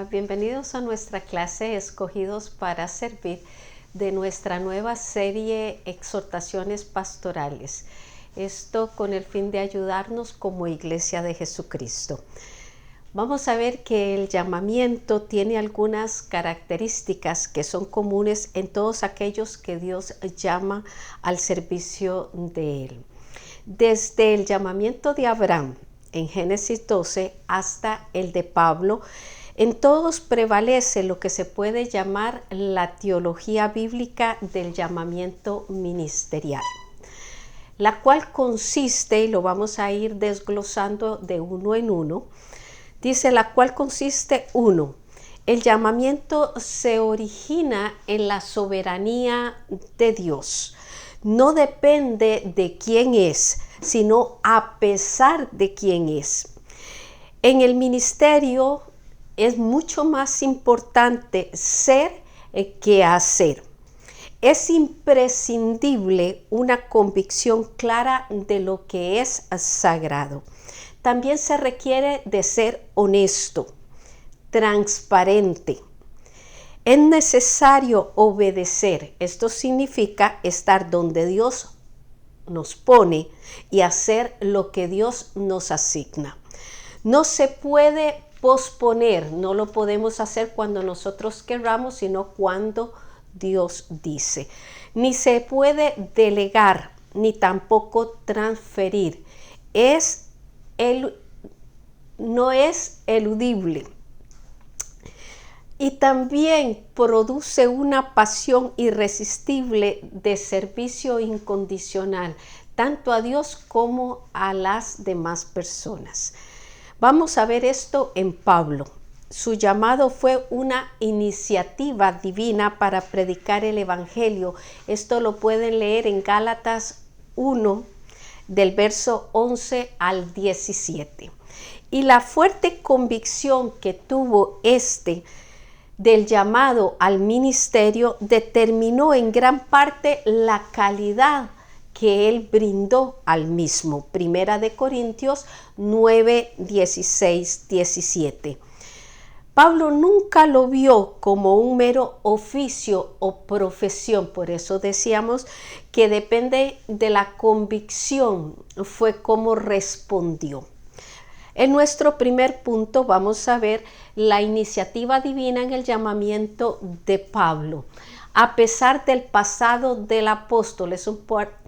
Bienvenidos a nuestra clase Escogidos para Servir de nuestra nueva serie Exhortaciones Pastorales. Esto con el fin de ayudarnos como Iglesia de Jesucristo. Vamos a ver que el llamamiento tiene algunas características que son comunes en todos aquellos que Dios llama al servicio de Él. Desde el llamamiento de Abraham en Génesis 12 hasta el de Pablo, en todos prevalece lo que se puede llamar la teología bíblica del llamamiento ministerial, la cual consiste, y lo vamos a ir desglosando de uno en uno, dice la cual consiste, uno, el llamamiento se origina en la soberanía de Dios. No depende de quién es, sino a pesar de quién es. En el ministerio es mucho más importante ser que hacer. Es imprescindible una convicción clara de lo que es sagrado. También se requiere de ser honesto, transparente. Es necesario obedecer. Esto significa estar donde Dios nos pone y hacer lo que Dios nos asigna. No se puede posponer, no lo podemos hacer cuando nosotros queramos, sino cuando Dios dice. Ni se puede delegar, ni tampoco transferir. No es eludible. Y también produce una pasión irresistible de servicio incondicional, tanto a Dios como a las demás personas. Vamos a ver esto en Pablo. Su llamado fue una iniciativa divina para predicar el Evangelio. Esto lo pueden leer en Gálatas 1, del verso 11 al 17. Y la fuerte convicción que tuvo del llamado al ministerio determinó en gran parte la calidad que él brindó al mismo. Primera de Corintios 9, 16, 17. Pablo nunca lo vio como un mero oficio o profesión, por eso decíamos que depende de la convicción, fue como respondió. En nuestro primer punto vamos a ver la iniciativa divina en el llamamiento de Pablo. A pesar del pasado del apóstol, es un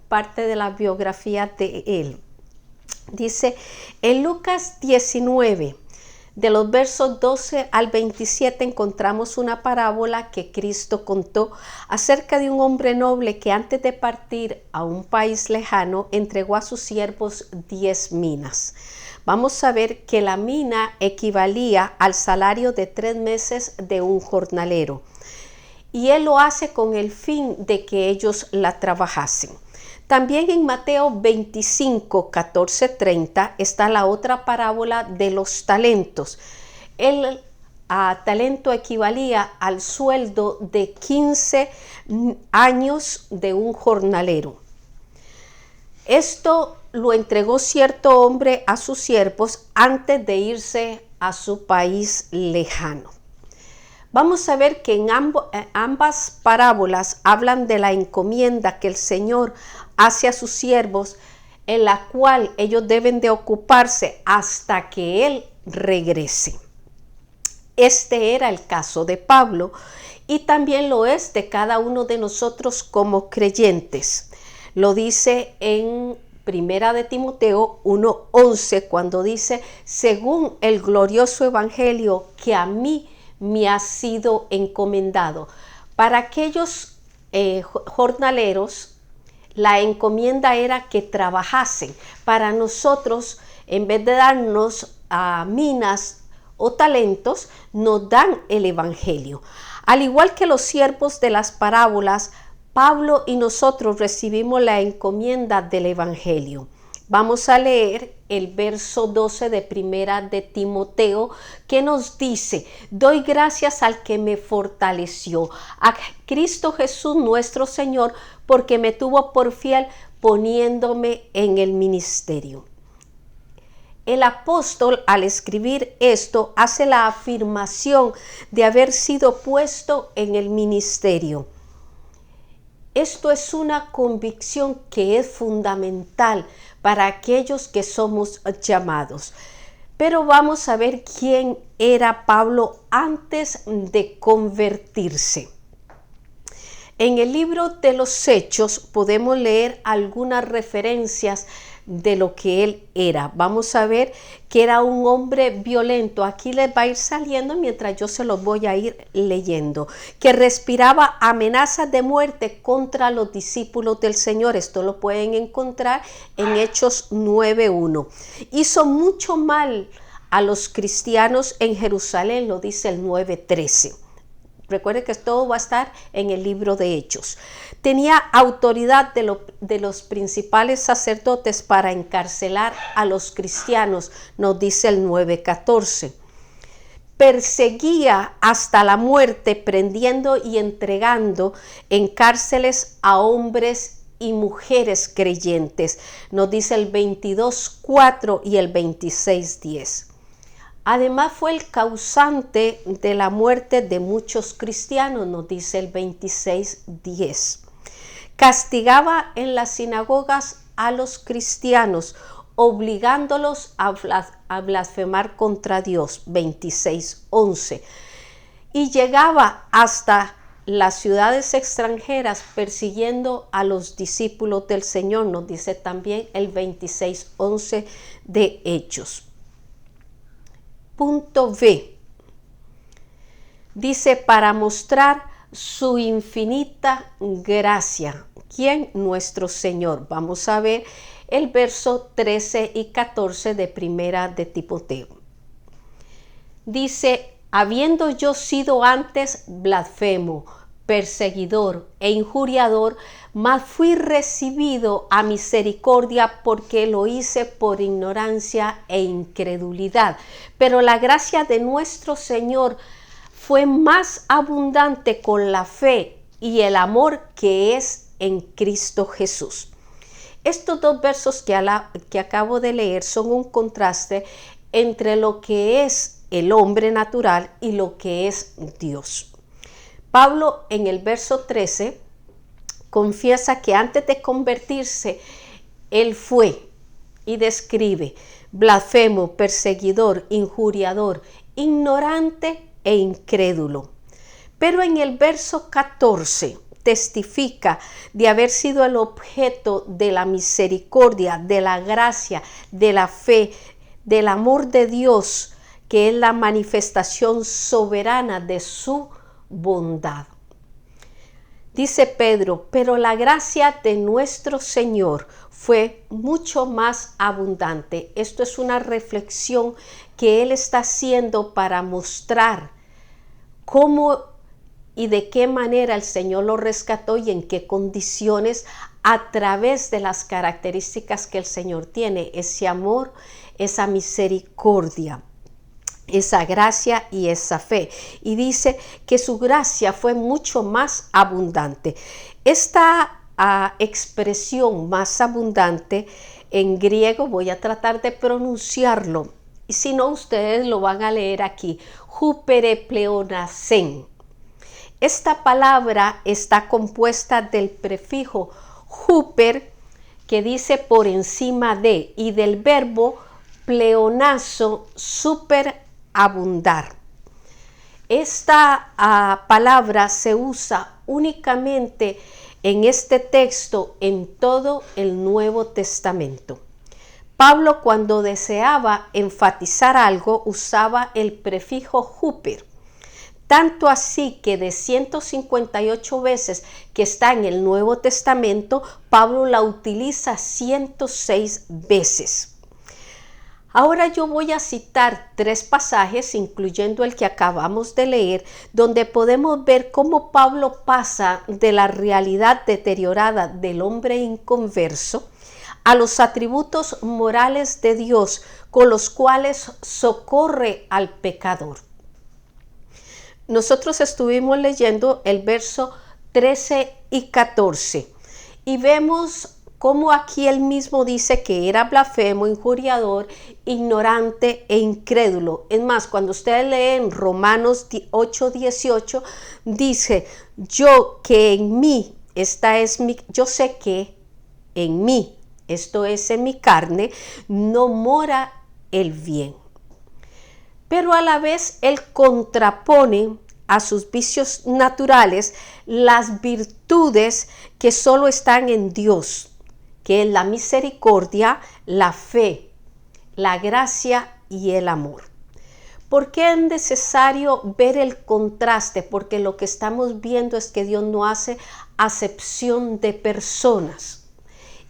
parte de la biografía de él. Dice en Lucas 19, de los versos 12 al 27, encontramos una parábola que Cristo contó acerca de un hombre noble que antes de partir a un país lejano entregó a sus siervos 10 minas. Vamos a ver que la mina equivalía al salario de 3 meses de un jornalero. Y él lo hace con el fin de que ellos la trabajasen. También en Mateo 25, 14, 30 está la otra parábola de los talentos. El talento equivalía al sueldo de 15 años de un jornalero. Esto lo entregó cierto hombre a sus siervos antes de irse a su país lejano. Vamos a ver que en ambas parábolas hablan de la encomienda que el Señor hace a sus siervos, en la cual ellos deben de ocuparse hasta que Él regrese. Este era el caso de Pablo y también lo es de cada uno de nosotros como creyentes. Lo dice en Primera de Timoteo 1:11 cuando dice, según el glorioso evangelio que a mí me ha sido encomendado. Para aquellos jornaleros, la encomienda era que trabajasen. Para nosotros, en vez de darnos minas o talentos, nos dan el evangelio. Al igual que los siervos de las parábolas, Pablo y nosotros recibimos la encomienda del evangelio. Vamos a leer el verso 12 de Primera de Timoteo que nos dice, doy gracias al que me fortaleció, a Cristo Jesús nuestro Señor, porque me tuvo por fiel poniéndome en el ministerio. El apóstol, al escribir esto, hace la afirmación de haber sido puesto en el ministerio. Esto es una convicción que es fundamental para aquellos que somos llamados. Pero vamos a ver quién era Pablo antes de convertirse. En el libro de los Hechos podemos leer algunas referencias de lo que él era. Vamos a ver que era un hombre violento. Aquí les va a ir saliendo mientras yo se los voy a ir leyendo. Que respiraba amenazas de muerte contra los discípulos del Señor. Esto lo pueden encontrar en Hechos 9:1. Hizo mucho mal a los cristianos en Jerusalén, lo dice el 9:13. Recuerde que todo va a estar en el libro de Hechos. Tenía autoridad de los principales sacerdotes para encarcelar a los cristianos, nos dice el 9:14. Perseguía hasta la muerte, prendiendo y entregando en cárceles a hombres y mujeres creyentes, nos dice el 22:4 y el 26:10. Además fue el causante de la muerte de muchos cristianos, nos dice el 26:10. Castigaba en las sinagogas a los cristianos, obligándolos a blasfemar contra Dios, 26:11. Y llegaba hasta las ciudades extranjeras persiguiendo a los discípulos del Señor, nos dice también el 26:11 de Hechos. Punto B. Dice, para mostrar su infinita gracia. ¿Quién? Nuestro Señor. Vamos a ver el verso 13 y 14 de Primera de Timoteo. Dice, habiendo yo sido antes blasfemo, perseguidor e injuriador, mas fui recibido a misericordia porque lo hice por ignorancia e incredulidad. Pero la gracia de nuestro Señor fue más abundante con la fe y el amor que es en Cristo Jesús. Estos dos versos que acabo de leer son un contraste entre lo que es el hombre natural y lo que es Dios. Pablo en el verso 13 confiesa que antes de convertirse, él fue y describe blasfemo, perseguidor, injuriador, ignorante e incrédulo. Pero en el verso 14 testifica de haber sido el objeto de la misericordia, de la gracia, de la fe, del amor de Dios, que es la manifestación soberana de su bondad. Dice Pedro, pero la gracia de nuestro Señor fue mucho más abundante. Esto es una reflexión que él está haciendo para mostrar cómo y de qué manera el Señor lo rescató y en qué condiciones, a través de las características que el Señor tiene, ese amor, esa misericordia, esa gracia y esa fe. Y dice que su gracia fue mucho más abundante. Esta expresión más abundante en griego, voy a tratar de pronunciarlo, y si no ustedes lo van a leer aquí, huperepleonasen. Esta palabra está compuesta del prefijo huper, que dice por encima de, y del verbo pleonazo, superabundar. Esta palabra se usa únicamente en este texto en todo el Nuevo Testamento. Pablo, cuando deseaba enfatizar algo, usaba el prefijo huper. Tanto así que de 158 veces que está en el Nuevo Testamento, Pablo la utiliza 106 veces. Ahora yo voy a citar 3 pasajes, incluyendo el que acabamos de leer, donde podemos ver cómo Pablo pasa de la realidad deteriorada del hombre inconverso a los atributos morales de Dios con los cuales socorre al pecador. Nosotros estuvimos leyendo el verso 13 y 14 y vemos como aquí él mismo dice que era blasfemo, injuriador, ignorante e incrédulo. Es más, cuando ustedes leen Romanos 8:18, dice, yo sé que en mí, esto es en mi carne, no mora el bien. Pero a la vez él contrapone a sus vicios naturales las virtudes que solo están en Dios, que es la misericordia, la fe, la gracia y el amor. ¿Por qué es necesario ver el contraste? Porque lo que estamos viendo es que Dios no hace acepción de personas.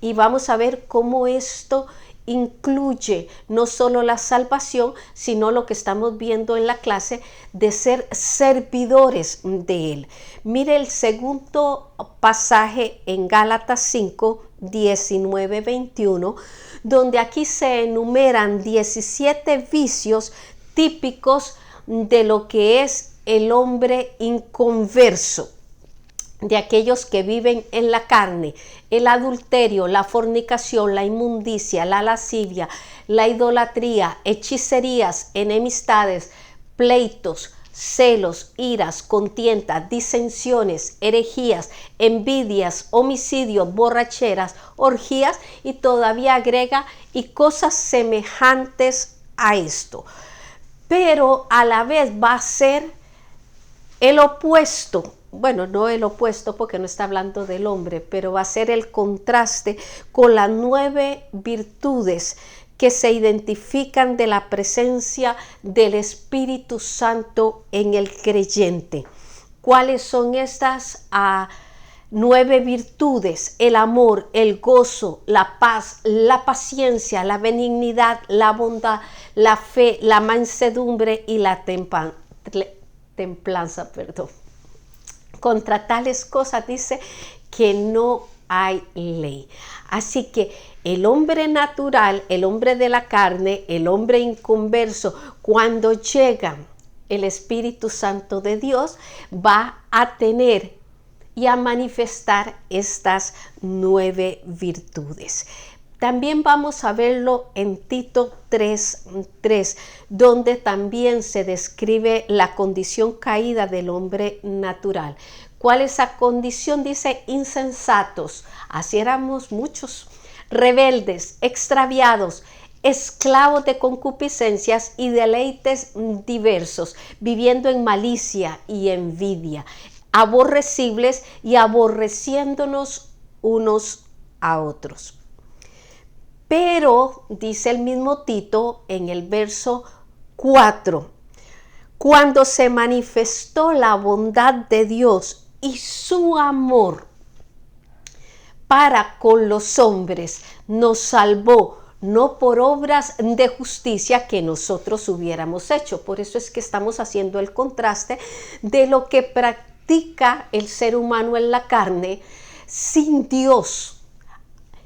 Y vamos a ver cómo esto incluye no solo la salvación, sino lo que estamos viendo en la clase de ser servidores de Él. Mire el segundo pasaje en Gálatas 5, 19, 21, donde aquí se enumeran 17 vicios típicos de lo que es el hombre inconverso, de aquellos que viven en la carne: el adulterio, la fornicación, la inmundicia, la lascivia, la idolatría, hechicerías, enemistades, pleitos, celos, iras, contiendas, disensiones, herejías, envidias, homicidios, borracheras, orgías, y todavía agrega, y cosas semejantes a esto. Pero a la vez va a ser el opuesto. Bueno, no el opuesto porque no está hablando del hombre, pero va a ser el contraste con las 9 virtudes que se identifican de la presencia del Espíritu Santo en el creyente. ¿Cuáles son estas 9 virtudes? El amor, el gozo, la paz, la paciencia, la benignidad, la bondad, la fe, la mansedumbre y la templanza. Contra tales cosas dice que no hay ley. Así que el hombre natural, el hombre de la carne, el hombre inconverso, cuando llega el Espíritu Santo de Dios, va a tener y a manifestar estas 9 virtudes. También vamos a verlo en Tito 3:3, donde también se describe la condición caída del hombre natural. ¿Cuál es esa condición? Dice: insensatos, así éramos muchos, rebeldes, extraviados, esclavos de concupiscencias y deleites diversos, viviendo en malicia y envidia, aborrecibles y aborreciéndonos unos a otros. Pero, dice el mismo Tito en el verso 4, cuando se manifestó la bondad de Dios y su amor para con los hombres, nos salvó, no por obras de justicia que nosotros hubiéramos hecho. Por eso es que estamos haciendo el contraste de lo que practica el ser humano en la carne sin Dios.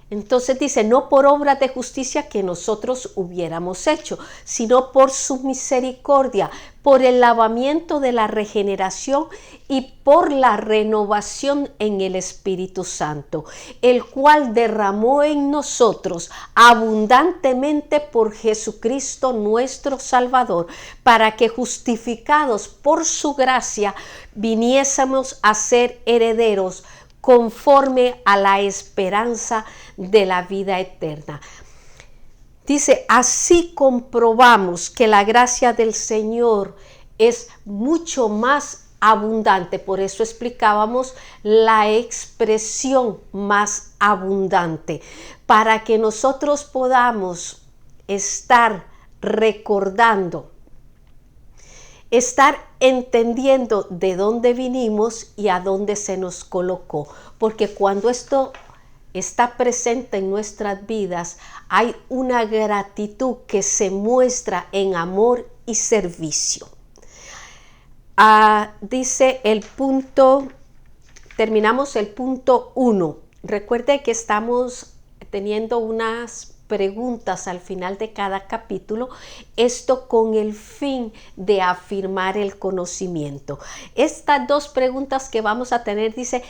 Entonces dice, no por obras de justicia que nosotros hubiéramos hecho, sino por su misericordia, por el lavamiento de la regeneración y por la renovación en el Espíritu Santo, el cual derramó en nosotros abundantemente por Jesucristo nuestro Salvador, para que justificados por su gracia viniésemos a ser herederos conforme a la esperanza de la vida eterna. Dice, así comprobamos que la gracia del Señor es mucho más abundante. Por eso explicábamos la expresión más abundante, para que nosotros podamos estar recordando, estar entendiendo de dónde vinimos y a dónde se nos colocó. Porque cuando esto está presente en nuestras vidas, hay una gratitud que se muestra en amor y servicio. Dice el punto, terminamos el punto 1. Recuerde que estamos teniendo unas preguntas al final de cada capítulo, esto con el fin de afirmar el conocimiento. Estas 2 preguntas que vamos a tener, dice,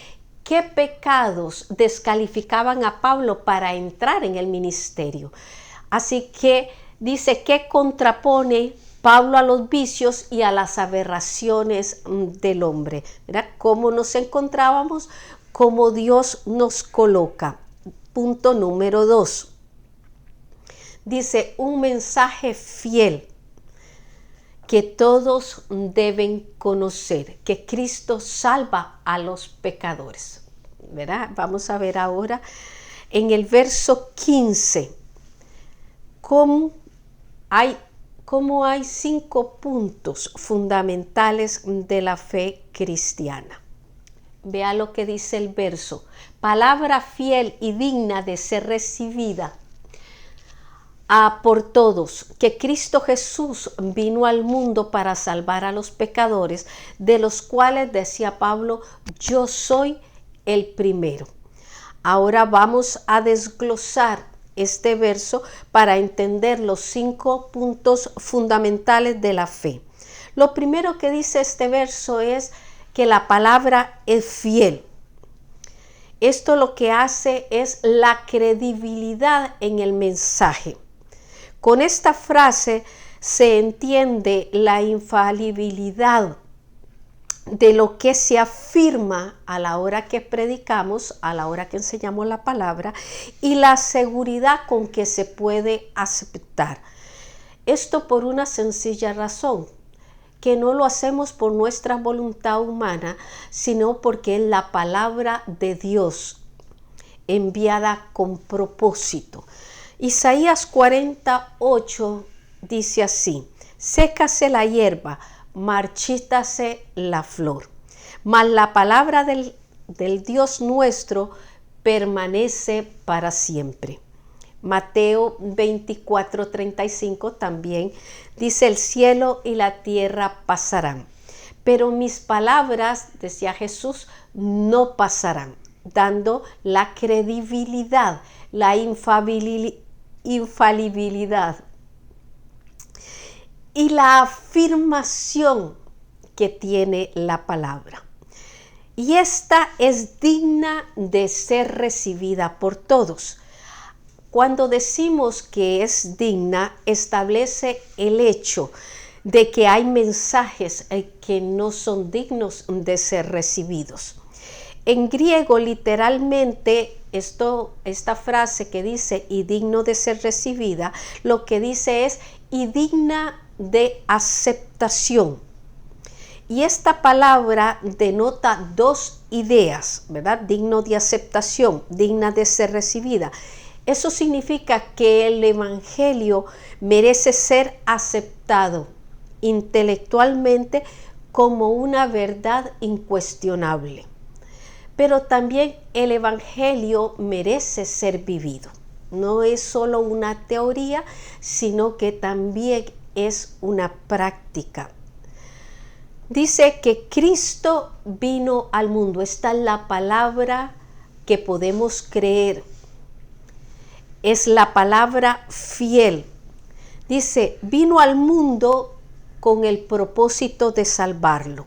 qué pecados descalificaban a Pablo para entrar en el ministerio. Así que dice que contrapone Pablo a los vicios y a las aberraciones del hombre. ¿Verdad? ¿Cómo nos encontrábamos? Cómo Dios nos coloca. Punto número 2. Dice, un mensaje fiel que todos deben conocer, que Cristo salva a los pecadores. ¿Verdad? Vamos a ver ahora en el verso 15 cómo hay 5 puntos fundamentales de la fe cristiana. Vea lo que dice el verso. Palabra fiel y digna de ser recibida por todos, que Cristo Jesús vino al mundo para salvar a los pecadores, de los cuales decía Pablo, yo soy el primero. Ahora vamos a desglosar este verso para entender los 5 puntos fundamentales de la fe. Lo primero que dice este verso es que la palabra es fiel. Esto lo que hace es la credibilidad en el mensaje. Con esta frase se entiende la infalibilidad de lo que se afirma a la hora que predicamos, a la hora que enseñamos la palabra, y la seguridad con que se puede aceptar. Esto por una sencilla razón, que no lo hacemos por nuestra voluntad humana, sino porque es la palabra de Dios enviada con propósito. Isaías 48 dice así, sécase la hierba, marchítase la flor, mas la palabra del Dios nuestro permanece para siempre. Mateo 24:35 también dice, el cielo y la tierra pasarán, pero mis palabras, decía Jesús, no pasarán, dando la credibilidad, la infalibilidad y la afirmación que tiene la palabra. Y esta es digna de ser recibida por todos. Cuando decimos que es digna, establece el hecho de que hay mensajes que no son dignos de ser recibidos. En griego, literalmente, esta frase que dice y digno de ser recibida, lo que dice es y digna de aceptación. Y esta palabra denota 2 ideas, ¿verdad? Digno de aceptación, digna de ser recibida. Eso significa que el evangelio merece ser aceptado intelectualmente como una verdad incuestionable. Pero también el evangelio merece ser vivido. No es solo una teoría, sino que también es una práctica. Dice que Cristo vino al mundo. Esta es la palabra que podemos creer. Es la palabra fiel. Dice, vino al mundo con el propósito de salvarlo.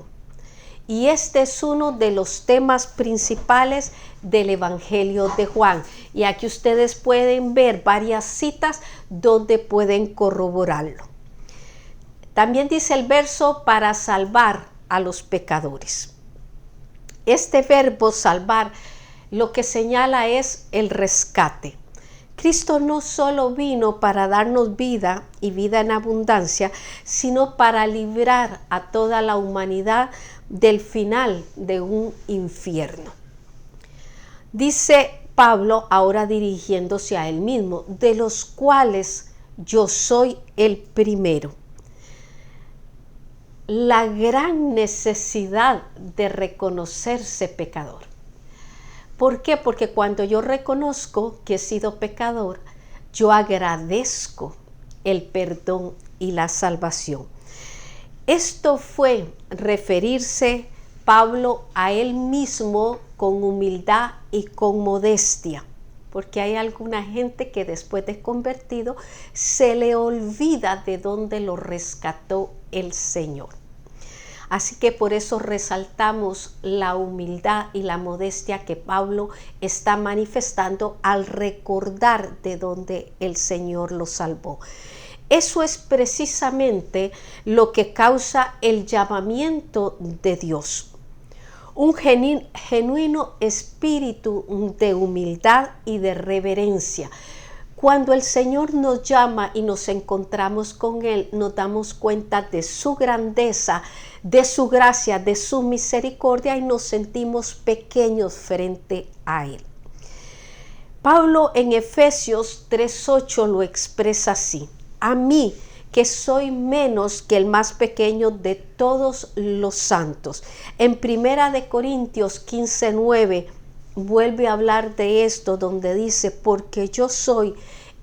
Y este es uno de los temas principales del Evangelio de Juan. Y aquí ustedes pueden ver varias citas donde pueden corroborarlo. También dice el verso para salvar a los pecadores. Este verbo salvar lo que señala es el rescate. Cristo no solo vino para darnos vida y vida en abundancia, sino para librar a toda la humanidad del final de un infierno. Dice Pablo, ahora dirigiéndose a él mismo, de los cuales yo soy el primero. La gran necesidad de reconocerse pecador. ¿Por qué? Porque cuando yo reconozco que he sido pecador, yo agradezco el perdón y la salvación. Esto fue referirse Pablo a él mismo con humildad y con modestia, porque hay alguna gente que después de convertido se le olvida de dónde lo rescató el Señor. Así que por eso resaltamos la humildad y la modestia que Pablo está manifestando al recordar de dónde el Señor lo salvó. Eso es precisamente lo que causa el llamamiento de Dios. Un genuino espíritu de humildad y de reverencia. Cuando el Señor nos llama y nos encontramos con Él, nos damos cuenta de su grandeza, de su gracia, de su misericordia y nos sentimos pequeños frente a Él. Pablo en Efesios 3:8 lo expresa así: a mí, que soy menos que el más pequeño de todos los santos. En 1 Corintios 15:9 vuelve a hablar de esto, donde dice: porque yo soy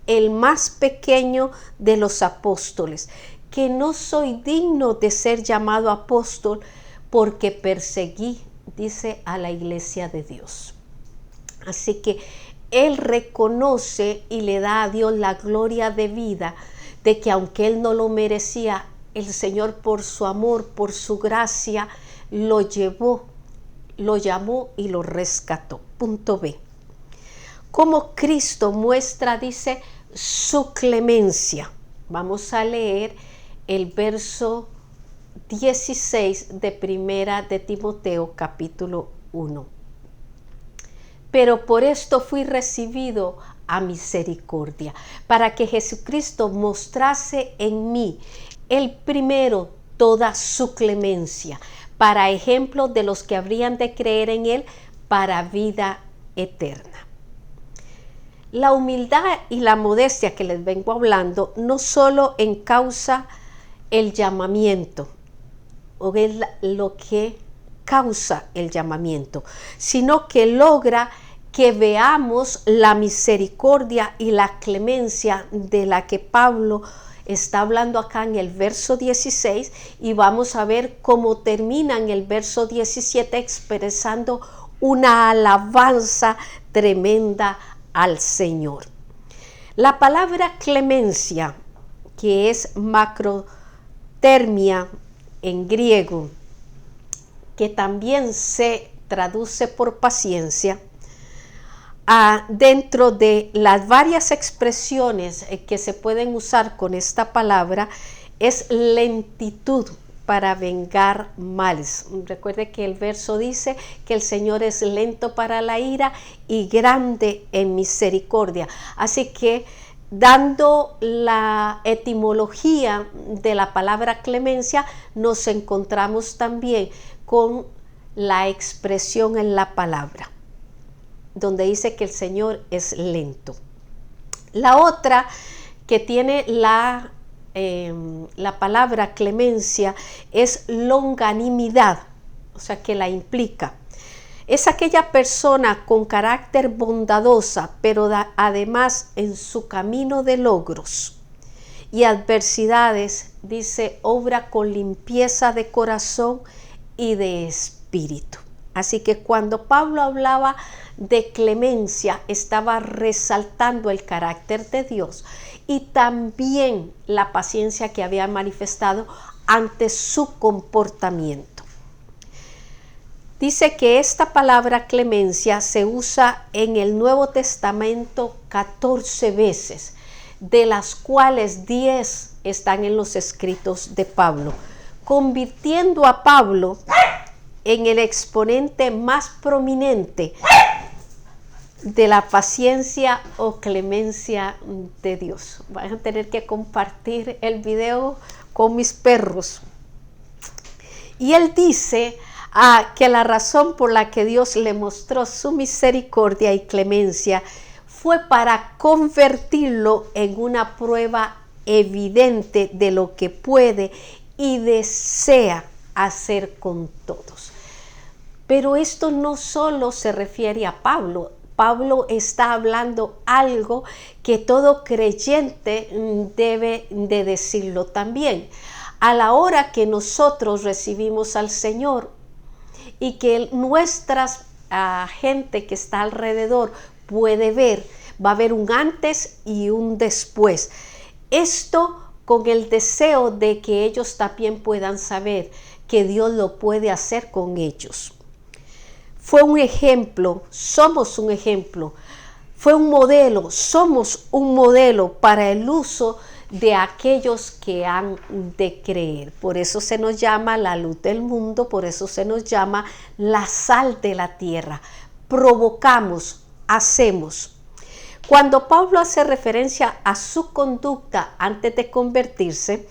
el más pequeño de los apóstoles, que no soy digno de ser llamado apóstol, porque perseguí, dice, a la iglesia de Dios. Así que él reconoce y le da a Dios la gloria de vida, de que aunque él no lo merecía, el Señor por su amor, por su gracia, lo llevó, lo llamó y lo rescató. Punto B. Como Cristo muestra, dice, su clemencia. Vamos a leer el verso 16 de Primera de Timoteo, capítulo 1. Pero por esto fui recibido a misericordia, para que Jesucristo mostrase en mí el primero toda su clemencia, para ejemplo de los que habrían de creer en él para vida eterna. La humildad y la modestia que les vengo hablando no solo encausa el llamamiento, o es lo que causa el llamamiento, sino que logra que veamos la misericordia y la clemencia de la que Pablo está hablando acá en el verso 16, y vamos a ver cómo termina en el verso 17 expresando una alabanza tremenda al Señor. La palabra clemencia, que es macrotermia en griego, que también se traduce por paciencia, dentro de las varias expresiones que se pueden usar con esta palabra, es lentitud para vengar males. Recuerde que el verso dice que el Señor es lento para la ira y grande en misericordia. Así que, dando la etimología de la palabra clemencia, nos encontramos también con la expresión en la palabra, donde dice que el Señor es lento. La otra que tiene la palabra clemencia es longanimidad, o sea que la implica. Es aquella persona con carácter bondadosa, pero además en su camino de logros y adversidades, dice, obra con limpieza de corazón y de espíritu. Así que cuando Pablo hablaba de clemencia, estaba resaltando el carácter de Dios y también la paciencia que había manifestado ante su comportamiento. Dice que esta palabra clemencia se usa en el Nuevo Testamento 14 veces, de las cuales 10 están en los escritos de Pablo, convirtiendo a Pablo en el exponente más prominente de la paciencia o clemencia de Dios. Van a tener que compartir el video con mis perros. Y él dice que la razón por la que Dios le mostró su misericordia y clemencia fue para convertirlo en una prueba evidente de lo que puede y desea hacer con todos. Pero esto no solo se refiere a Pablo. Pablo está hablando algo que todo creyente debe de decirlo también. A la hora que nosotros recibimos al Señor y que nuestra gente que está alrededor puede ver, va a haber un antes y un después. Esto con el deseo de que ellos también puedan saber que Dios lo puede hacer con ellos. Fue un ejemplo, somos un ejemplo, fue un modelo, somos un modelo para el uso de aquellos que han de creer. Por eso se nos llama la luz del mundo, por eso se nos llama la sal de la tierra. Provocamos, hacemos. Cuando Pablo hace referencia a su conducta antes de convertirse,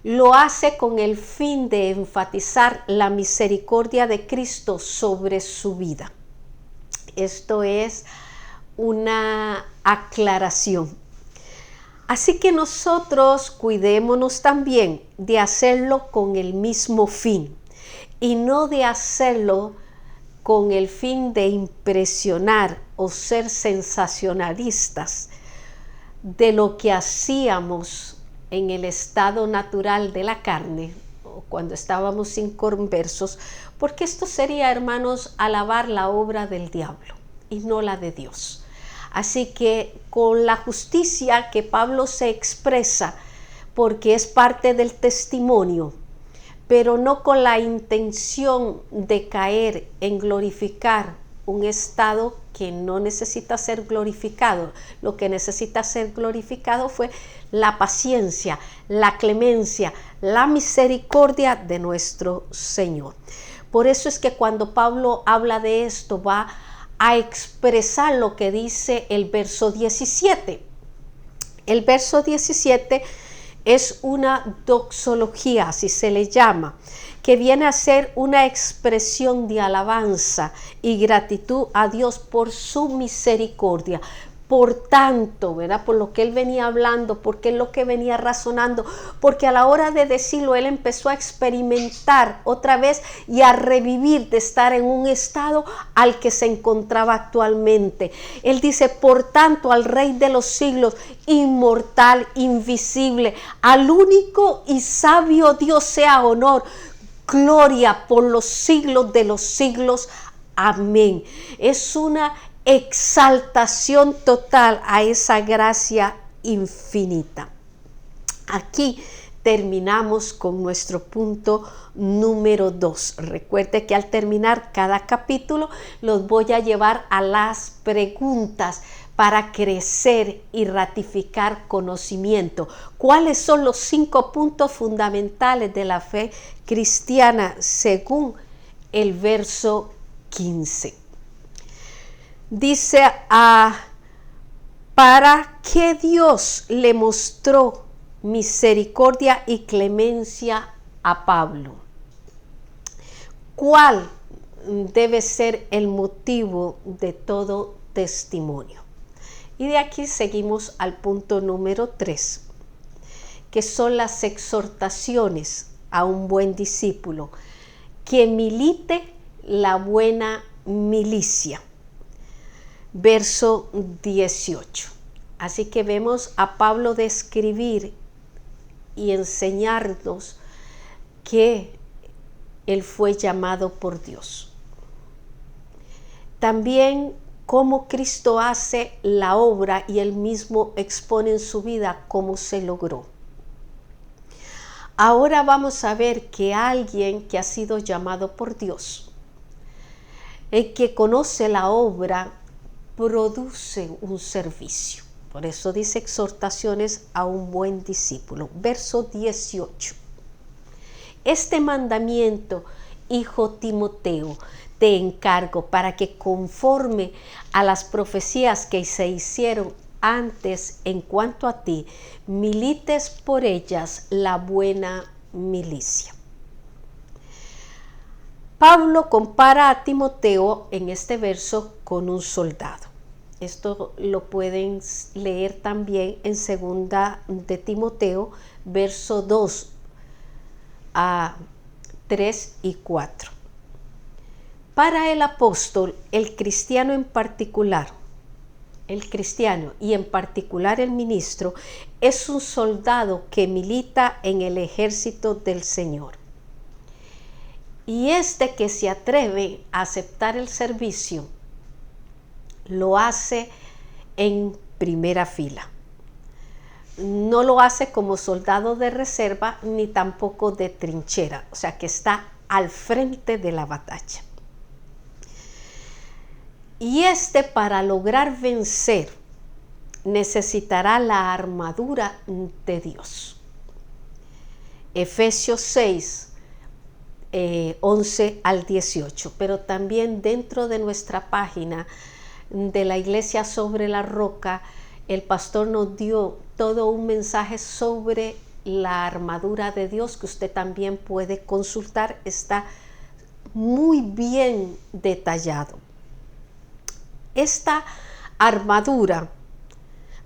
lo hace con el fin de enfatizar la misericordia de Cristo sobre su vida. Esto es una aclaración. Así que nosotros cuidémonos también de hacerlo con el mismo fin y no de hacerlo con el fin de impresionar o ser sensacionalistas de lo que hacíamos en el estado natural de la carne o cuando estábamos inconversos, porque esto sería, hermanos, alabar la obra del diablo y no la de Dios. Así que con la justicia que Pablo se expresa, porque es parte del testimonio, pero no con la intención de caer en glorificar un estado que no necesita ser glorificado. Lo que necesita ser glorificado fue la paciencia, la clemencia, la misericordia de nuestro Señor. Por eso es que cuando Pablo habla de esto, va a expresar lo que dice el verso 17. El verso 17 es una doxología, así se le llama, que viene a ser una expresión de alabanza y gratitud a Dios por su misericordia. Por tanto, ¿verdad? Por lo que él venía hablando, porque es lo que venía razonando, porque a la hora de decirlo, él empezó a experimentar otra vez y a revivir de estar en un estado al que se encontraba actualmente. Él dice, por tanto, al Rey de los siglos, inmortal, invisible, al único y sabio Dios sea honor, gloria por los siglos de los siglos. Amén. Es una exaltación total a esa gracia infinita. Aquí terminamos con nuestro punto número 2. Recuerde que al terminar cada capítulo los voy a llevar a las preguntas para crecer y ratificar conocimiento. ¿Cuáles son los 5 puntos fundamentales de la fe cristiana según el verso 15? Dice, para que Dios le mostró misericordia y clemencia a Pablo. ¿Cuál debe ser el motivo de todo testimonio? Y de aquí seguimos al punto número 3, que son las exhortaciones a un buen discípulo, que milite la buena milicia. Verso 18. Así que vemos a Pablo describir y enseñarnos que él fue llamado por Dios. También cómo Cristo hace la obra y él mismo expone en su vida cómo se logró. Ahora vamos a ver que alguien que ha sido llamado por Dios, el que conoce la obra, produce un servicio. Por eso dice exhortaciones a un buen discípulo. Verso 18. Este mandamiento, hijo Timoteo, te encargo para que conforme a las profecías que se hicieron antes en cuanto a ti, milites por ellas la buena milicia. Pablo compara a Timoteo en este verso con un soldado. Esto lo pueden leer también en 2 de Timoteo, verso 2 a 3 y 4. Para el apóstol, el cristiano en particular, el cristiano y en particular el ministro, es un soldado que milita en el ejército del Señor. Y este que se atreve a aceptar el servicio, lo hace en primera fila. no lo hace como soldado de reserva ni tampoco de trinchera, o sea que está al frente de la batalla. Y para lograr vencer, necesitará la armadura de Dios. Efesios 6, 11 al 18, pero también dentro de nuestra página de la Iglesia sobre la Roca, el pastor nos dio todo un mensaje sobre la armadura de Dios que usted también puede consultar. Está muy bien detallado. Esta armadura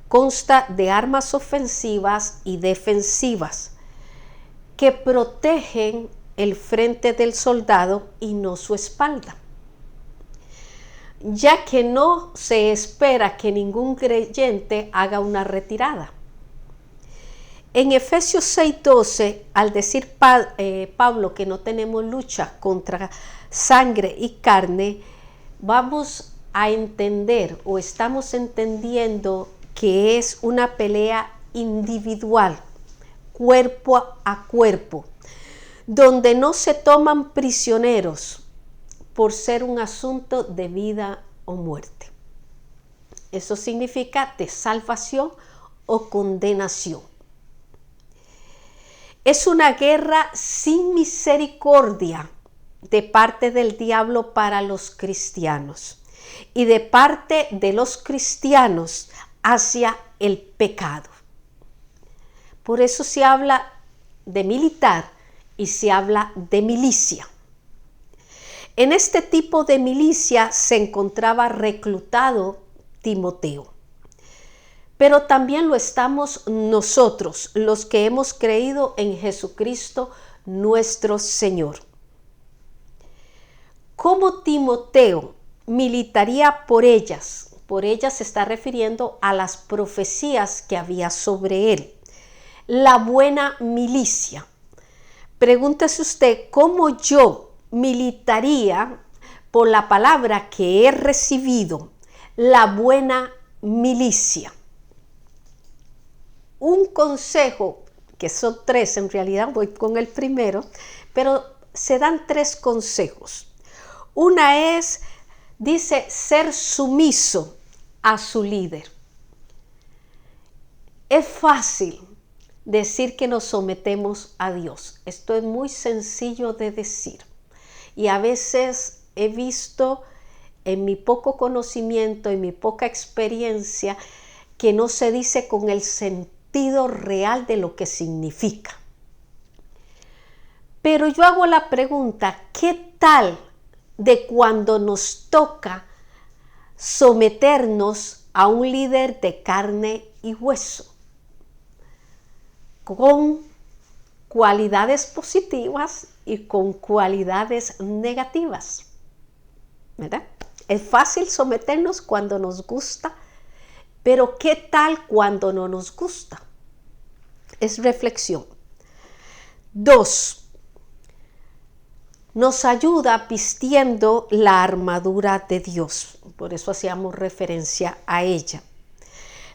consta de armas ofensivas y defensivas que protegen el frente del soldado y no su espalda, ya que no se espera que ningún creyente haga una retirada. En Efesios 6:12, al decir Pablo que no tenemos lucha contra sangre y carne, vamos a entender o estamos entendiendo que es una pelea individual, cuerpo a cuerpo, donde no se toman prisioneros por ser un asunto de vida o muerte. Eso significa de salvación o condenación. Es una guerra sin misericordia de parte del diablo para los cristianos y de parte de los cristianos hacia el pecado. Por eso se habla de militar y se habla de milicia. En este tipo de milicia se encontraba reclutado Timoteo. Pero también lo estamos nosotros, los que hemos creído en Jesucristo nuestro Señor. ¿Cómo Timoteo militaría por ellas? Por ellas se está refiriendo a las profecías que había sobre él. La buena milicia. Pregúntese usted, ¿cómo yo militaría por la palabra que he recibido? La buena milicia. Un consejo, que son 3 en realidad, voy con el primero, pero se dan 3 consejos. Una es, dice, ser sumiso a su líder. Es fácil decir que nos sometemos a Dios. Esto es muy sencillo de decir. Y a veces he visto en mi poco conocimiento, en mi poca experiencia, que no se dice con el sentido real de lo que significa. Pero yo hago la pregunta, ¿qué tal de cuando nos toca someternos a un líder de carne y hueso? Con cualidades positivas y con cualidades negativas, ¿verdad? Es fácil someternos cuando nos gusta, pero ¿qué tal cuando no nos gusta? Es reflexión. 2. Nos ayuda vistiendo la armadura de Dios. Por eso hacíamos referencia a ella.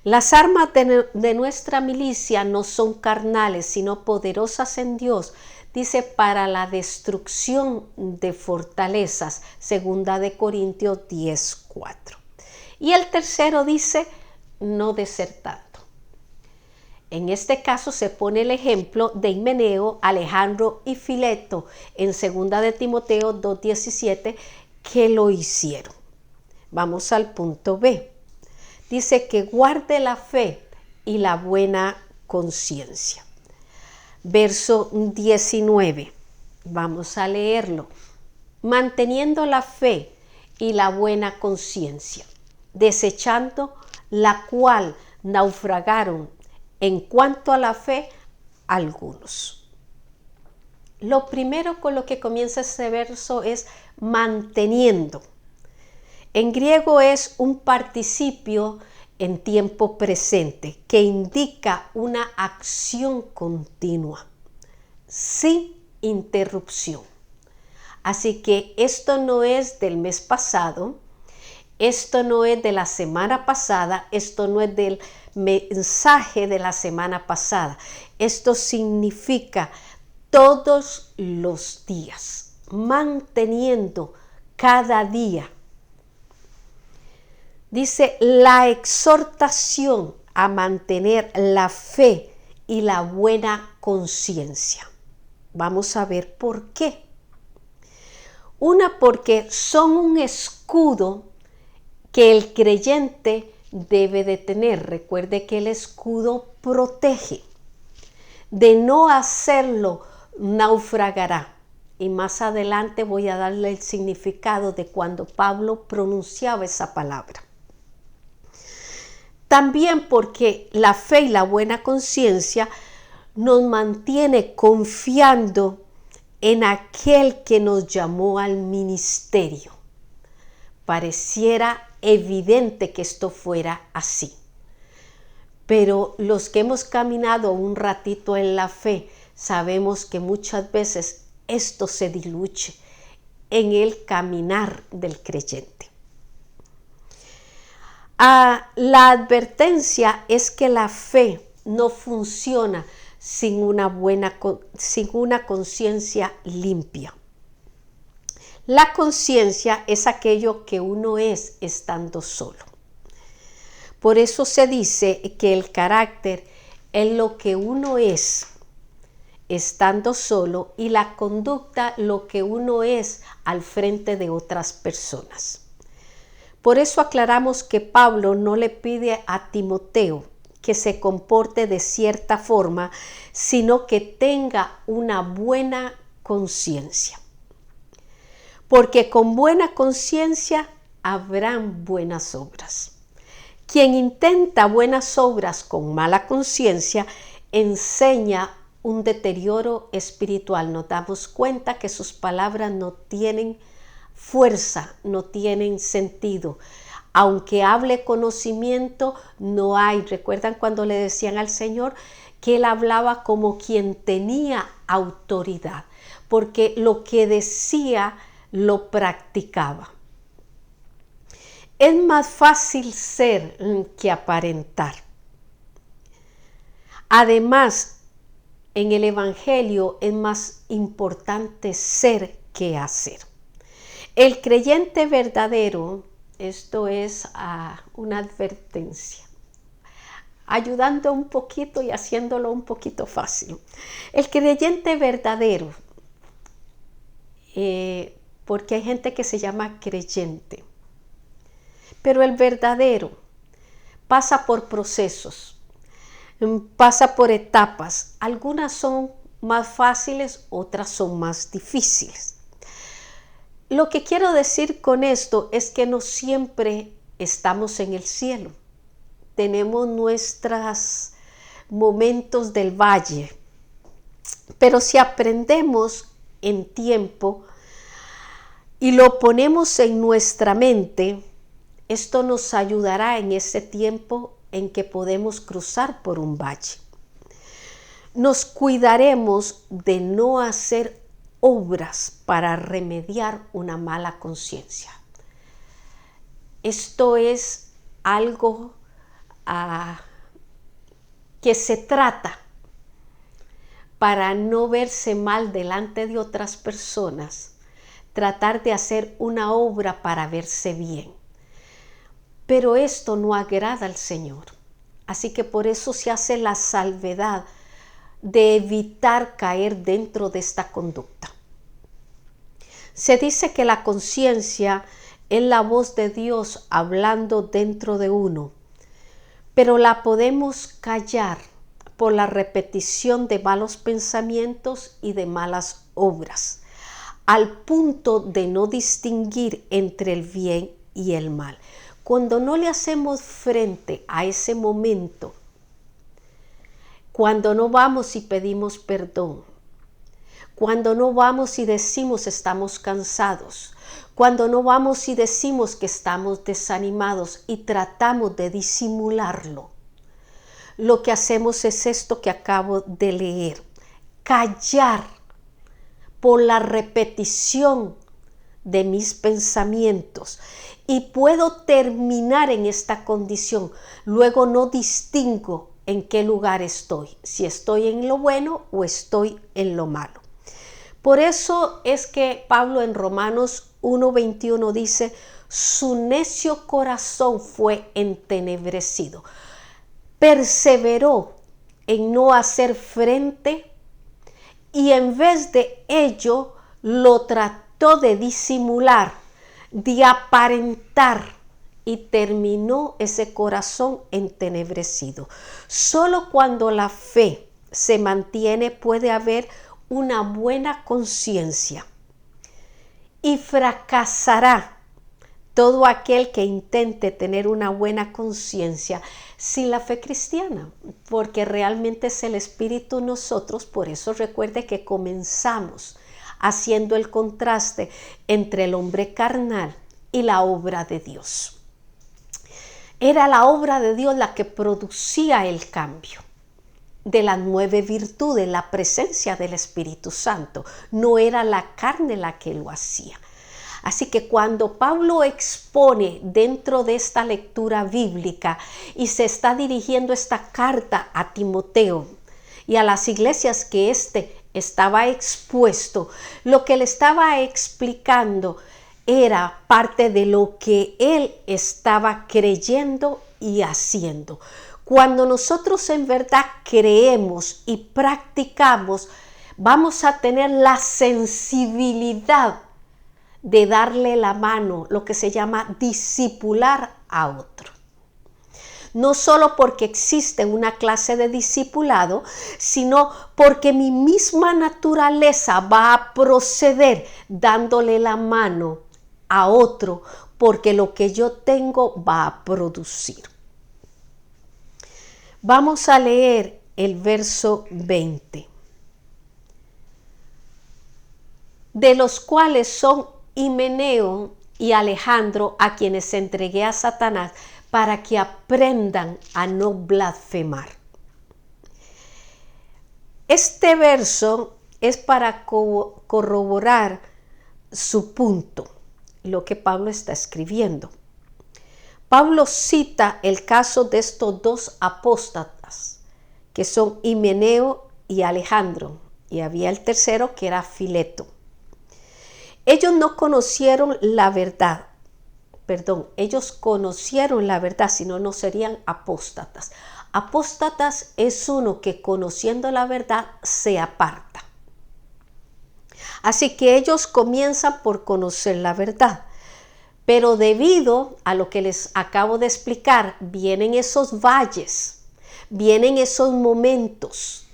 Las armas de nuestra milicia no son carnales, sino poderosas en Dios. Dice, para la destrucción de fortalezas. 2 Corintios 10:4. Y el tercero dice, no desertando. En este caso se pone el ejemplo de Himeneo, Alejandro y Fileto en 2 Timoteo 2:17 que lo hicieron. Vamos al punto B. Dice que guarde la fe y la buena conciencia. Verso 19. Vamos a leerlo. Manteniendo la fe y la buena conciencia, desechando la cual naufragaron en cuanto a la fe algunos. Lo primero con lo que comienza este verso es manteniendo. En griego es un participio en tiempo presente que indica una acción continua, sin interrupción. Así que esto no es del mes pasado, Esto no es de la semana pasada, esto no es del mensaje de la semana pasada. Esto significa todos los días, manteniendo cada día. Dice la exhortación a mantener la fe y la buena conciencia. Vamos a ver por qué. Una, porque son un escudo que el creyente debe de tener. Recuerde que el escudo protege. De no hacerlo, naufragará. Y más adelante voy a darle el significado de cuando Pablo pronunciaba esa palabra. También porque la fe y la buena conciencia nos mantiene confiando en aquel que nos llamó al ministerio. Pareciera evidente que esto fuera así. Pero los que hemos caminado un ratito en la fe, sabemos que muchas veces esto se diluye en el caminar del creyente. La advertencia es que la fe no funciona sin una conciencia limpia. La conciencia es aquello que uno es estando solo. Por eso se dice que el carácter es lo que uno es estando solo y la conducta lo que uno es al frente de otras personas. Por eso aclaramos que Pablo no le pide a Timoteo que se comporte de cierta forma, sino que tenga una buena conciencia. Porque con buena conciencia habrán buenas obras. Quien intenta buenas obras con mala conciencia enseña un deterioro espiritual. Nos damos cuenta que sus palabras no tienen fuerza, no tienen sentido. Aunque hable conocimiento, no hay. ¿Recuerdan cuando le decían al Señor que Él hablaba como quien tenía autoridad? Porque lo que decía lo practicaba. Es más fácil ser que aparentar. Además, en el Evangelio es más importante ser que hacer. El creyente verdadero, esto es una advertencia, ayudando un poquito y haciéndolo un poquito fácil. El creyente verdadero, porque hay gente que se llama creyente, pero el verdadero pasa por procesos, pasa por etapas. Algunas son más fáciles, otras son más difíciles. Lo que quiero decir con esto es que no siempre estamos en el cielo. Tenemos nuestros momentos del valle. Pero si aprendemos en tiempo y lo ponemos en nuestra mente, esto nos ayudará en ese tiempo en que podemos cruzar por un valle. Nos cuidaremos de no hacer obras para remediar una mala conciencia. Esto es algo que se trata para no verse mal delante de otras personas, tratar de hacer una obra para verse bien. Pero esto no agrada al Señor. Así que por eso se hace la salvedad de evitar caer dentro de esta conducta. Se dice que la conciencia es la voz de Dios hablando dentro de uno, pero la podemos callar por la repetición de malos pensamientos y de malas obras, al punto de no distinguir entre el bien y el mal. Cuando no le hacemos frente a ese momento, cuando no vamos y pedimos perdón, cuando no vamos y decimos estamos cansados, cuando no vamos y decimos que estamos desanimados y tratamos de disimularlo, lo que hacemos es esto que acabo de leer: callar por la repetición de mis pensamientos y puedo terminar en esta condición. Luego no distingo en qué lugar estoy, si estoy en lo bueno o estoy en lo malo. Por eso es que Pablo en Romanos 1:21 dice, su necio corazón fue entenebrecido. Perseveró en no hacer frente y en vez de ello lo trató de disimular, de aparentar, y terminó ese corazón entenebrecido. Solo cuando la fe se mantiene puede haber una buena conciencia y fracasará todo aquel que intente tener una buena conciencia sin la fe cristiana, porque realmente es el Espíritu nosotros. Por eso recuerde que comenzamos haciendo el contraste entre el hombre carnal y la obra de Dios. Era la obra de Dios la que producía el cambio de las 9 virtudes, la presencia del Espíritu Santo. No era la carne la que lo hacía. Así que cuando Pablo expone dentro de esta lectura bíblica y se está dirigiendo esta carta a Timoteo y a las iglesias que estaba expuesto, lo que le estaba explicando era parte de lo que él estaba creyendo y haciendo. Cuando nosotros en verdad creemos y practicamos, vamos a tener la sensibilidad de darle la mano, lo que se llama discipular a otro. No solo porque existe una clase de discipulado, sino porque mi misma naturaleza va a proceder dándole la mano a otro, porque lo que yo tengo va a producir. Vamos a leer el verso 20. De los cuales son Himeneo y Alejandro, a quienes entregué a Satanás, para que aprendan a no blasfemar. Este verso es para corroborar su punto, lo que Pablo está escribiendo. Pablo cita el caso de estos 2 apóstatas, que son Himeneo y Alejandro, y había el tercero que era Fileto. Ellos no conocieron la verdad, ellos conocieron la verdad, si no, no serían apóstatas. Apóstatas es uno que conociendo la verdad se aparta. Así que ellos comienzan por conocer la verdad. Pero debido a lo que les acabo de explicar, vienen esos valles, vienen esos momentos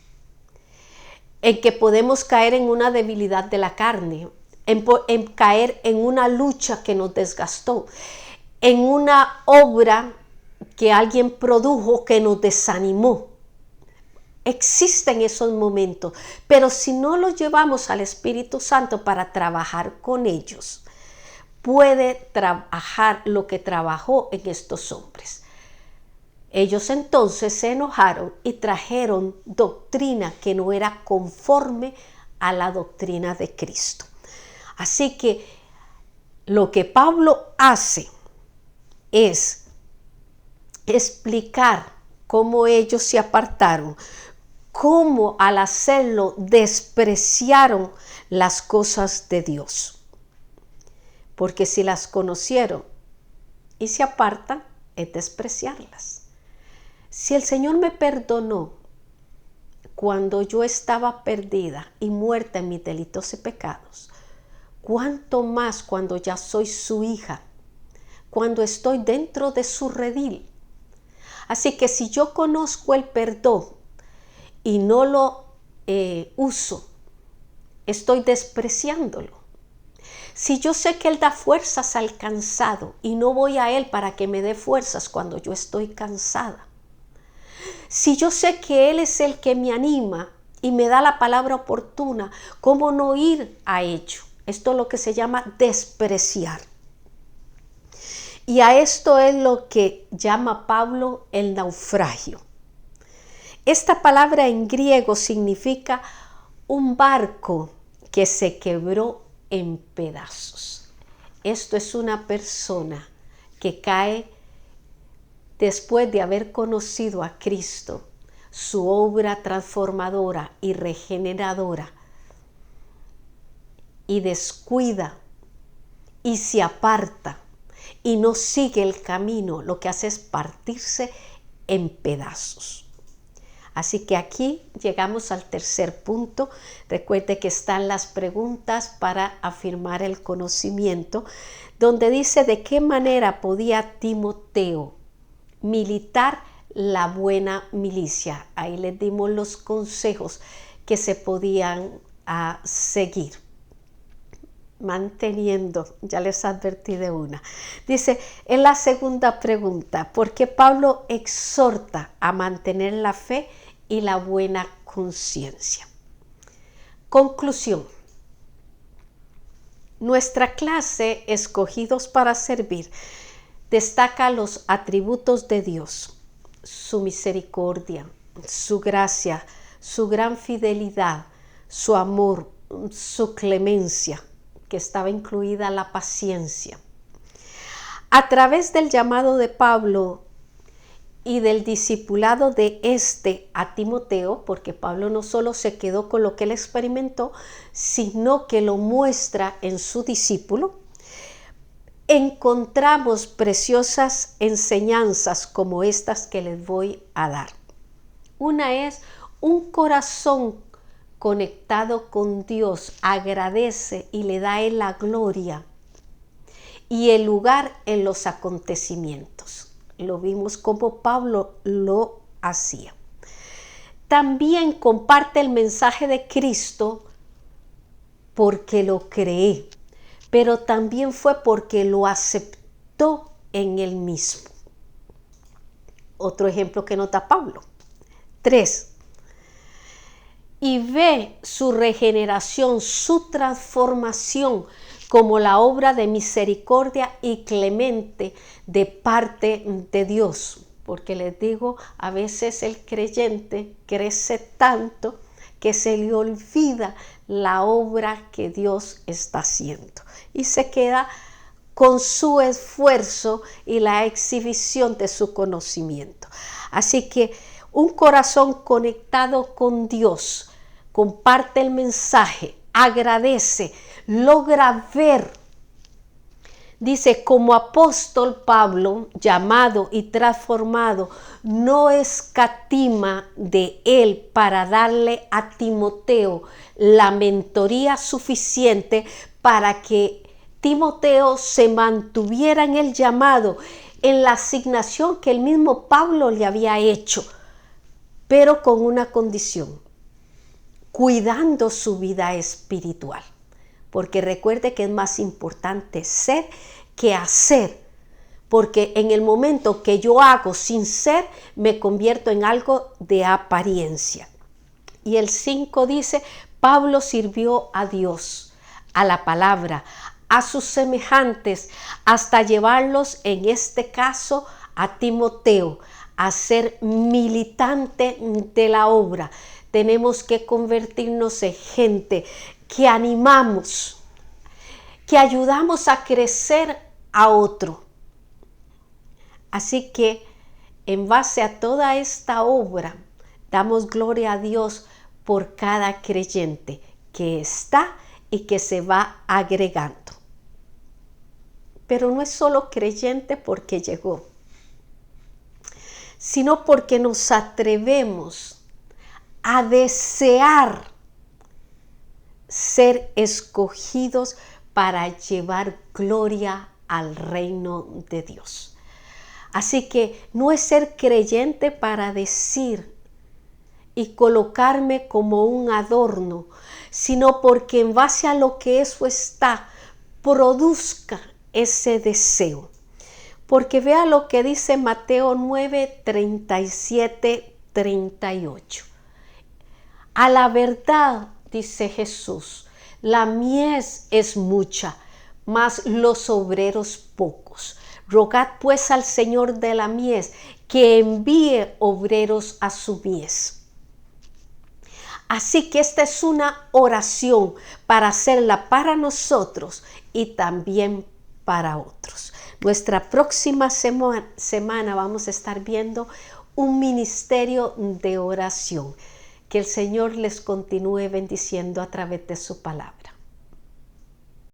en que podemos caer en una debilidad de la carne, en caer en una lucha que nos desgastó, en una obra que alguien produjo que nos desanimó. Existen esos momentos, pero si no los llevamos al Espíritu Santo para trabajar con ellos, puede trabajar lo que trabajó en estos hombres. Ellos entonces se enojaron y trajeron doctrina que no era conforme a la doctrina de Cristo. Así que lo que Pablo hace es explicar cómo ellos se apartaron, cómo al hacerlo despreciaron las cosas de Dios. Porque si las conocieron y se apartan, es despreciarlas. Si el Señor me perdonó cuando yo estaba perdida y muerta en mis delitos y pecados, ¿cuánto más cuando ya soy su hija? Cuando estoy dentro de su redil. Así que si yo conozco el perdón y no lo uso, estoy despreciándolo. Si yo sé que Él da fuerzas al cansado y no voy a Él para que me dé fuerzas cuando yo estoy cansada. Si yo sé que Él es el que me anima y me da la palabra oportuna, ¿cómo no ir a ello? Esto es lo que se llama despreciar. Y a esto es lo que llama Pablo el naufragio. Esta palabra en griego significa un barco que se quebró en pedazos. Esto es una persona que cae después de haber conocido a Cristo, su obra transformadora y regeneradora, y descuida y se aparta y no sigue el camino, lo que hace es partirse en pedazos. Así que aquí llegamos al tercer punto. Recuerde que están las preguntas para afirmar el conocimiento, donde dice de qué manera podía Timoteo militar la buena milicia. Ahí les dimos los consejos que se podían seguir. Manteniendo, ya les advertí de una. Dice, en la segunda pregunta, ¿por qué Pablo exhorta a mantener la fe y la buena conciencia? Conclusión. Nuestra clase, Escogidos para Servir, destaca los atributos de Dios, su misericordia, su gracia, su gran fidelidad, su amor, su clemencia, que estaba incluida la paciencia. A través del llamado de Pablo y del discipulado de a Timoteo, porque Pablo no solo se quedó con lo que él experimentó, sino que lo muestra en su discípulo, encontramos preciosas enseñanzas como estas que les voy a dar. Una es un corazón conectado con Dios, agradece y le da a Él la gloria y el lugar en los acontecimientos. Lo vimos como Pablo lo hacía. También comparte el mensaje de Cristo porque lo cree, pero también fue porque lo aceptó en él mismo. Otro ejemplo que nota Pablo. 3. Y ve su regeneración, su transformación como la obra de misericordia y clemente de parte de Dios. Porque les digo, a veces el creyente crece tanto que se le olvida la obra que Dios está haciendo y se queda con su esfuerzo y la exhibición de su conocimiento. Así que un corazón conectado con Dios comparte el mensaje, agradece, logra ver. Dice, como apóstol Pablo, llamado y transformado, no escatima de él para darle a Timoteo la mentoría suficiente para que Timoteo se mantuviera en el llamado, en la asignación que el mismo Pablo le había hecho, pero con una condición: cuidando su vida espiritual. Porque recuerde que es más importante ser que hacer. Porque en el momento que yo hago sin ser, me convierto en algo de apariencia. Y el 5 dice, Pablo sirvió a Dios, a la palabra, a sus semejantes, hasta llevarlos, en este caso, a Timoteo, a ser militante de la obra. Tenemos que convertirnos en gente que animamos, que ayudamos a crecer a otro. Así que en base a toda esta obra, damos gloria a Dios por cada creyente que está y que se va agregando. Pero no es solo creyente porque llegó, sino porque nos atrevemos a desear ser escogidos para llevar gloria al reino de Dios. Así que no es ser creyente para decir y colocarme como un adorno, sino porque en base a lo que eso está, produzca ese deseo. Porque vea lo que dice Mateo 9, 37, 38. A la verdad, dice Jesús, la mies es mucha, mas los obreros pocos. Rogad pues al Señor de la mies que envíe obreros a su mies. Así que esta es una oración para hacerla para nosotros y también para otros. Nuestra próxima semana vamos a estar viendo un ministerio de oración. Que el Señor les continúe bendiciendo a través de su palabra.